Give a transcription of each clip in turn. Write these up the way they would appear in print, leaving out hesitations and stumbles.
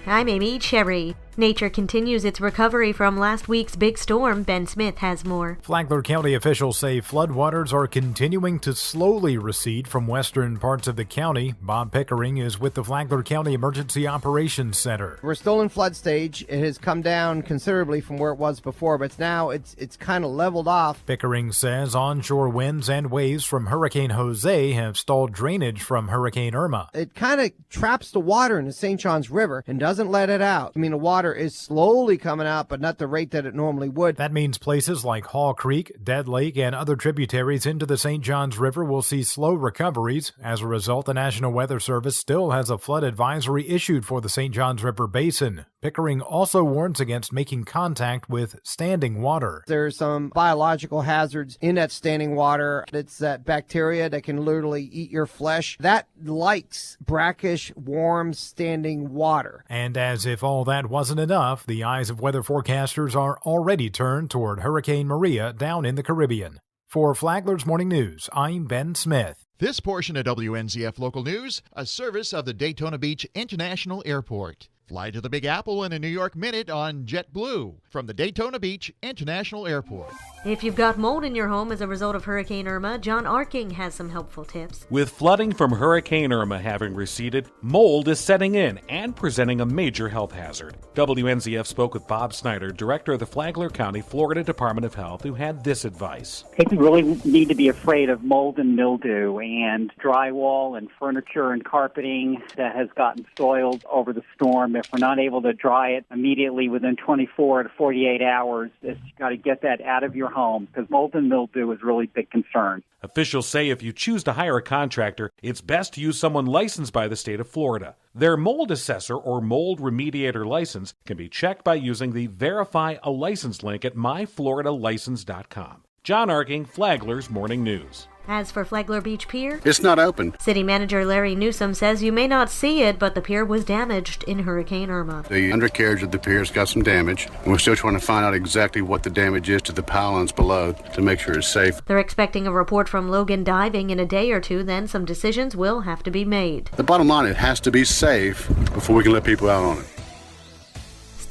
I'm Amy Cherry. Nature continues its recovery from last week's big storm. Ben Smith has more. Flagler County officials say floodwaters are continuing to slowly recede from western parts of the county. Bob Pickering is with the Flagler County Emergency Operations Center. We're still in flood stage. It has come down considerably from where it was before, but it's kind of leveled off. Pickering says onshore winds and waves from Hurricane Jose have stalled drainage from Hurricane Irma. It kind of traps the water in the St. Johns River and doesn't let it out. I mean, the water is slowly coming out, but not the rate that it normally would. That means places like Hall Creek, Dead Lake, and other tributaries into the St. Johns River will see slow recoveries. As a result, the National Weather Service still has a flood advisory issued for the St. Johns River Basin. Pickering also warns against making contact with standing water. There's some biological hazards in that standing water. It's that bacteria that can literally eat your flesh. That likes brackish, warm, standing water. And as if all that wasn't enough, the eyes of weather forecasters are already turned toward Hurricane Maria down in the Caribbean. For Flagler's Morning News, I'm Ben Smith. This portion of WNZF Local News, a service of the Daytona Beach International Airport. Fly to the Big Apple in a New York minute on JetBlue from the Daytona Beach International Airport. If you've got mold in your home as a result of Hurricane Irma, John Arking has some helpful tips. With flooding from Hurricane Irma having receded, mold is setting in and presenting a major health hazard. WNZF spoke with Bob Snyder, director of the Flagler County, Florida Department of Health, who had this advice. People really need to be afraid of mold and mildew and drywall and furniture and carpeting that has gotten soiled over the storm. If we're not able to dry it immediately within 24 to 48 hours, you've got to get that out of your home because mold and mildew is a really big concern. Officials say if you choose to hire a contractor, it's best to use someone licensed by the state of Florida. Their mold assessor or mold remediator license can be checked by using the Verify a License link at myfloridalicense.com. John Arking, Flagler's Morning News. As for Flagler Beach Pier, it's not open. City Manager Larry Newsom says you may not see it, but the pier was damaged in Hurricane Irma. The undercarriage of the pier's got some damage, and we're still trying to find out exactly what the damage is to the pylons below to make sure it's safe. They're expecting a report from Logan Diving in a day or two, then some decisions will have to be made. The bottom line, it has to be safe before we can let people out on it.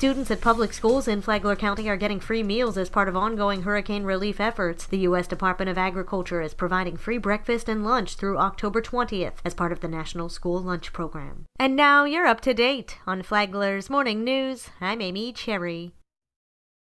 Students at public schools in Flagler County are getting free meals as part of ongoing hurricane relief efforts. The U.S. Department of Agriculture is providing free breakfast and lunch through October 20th as part of the National School Lunch Program. And now you're up to date on Flagler's Morning News. I'm Amy Cherry.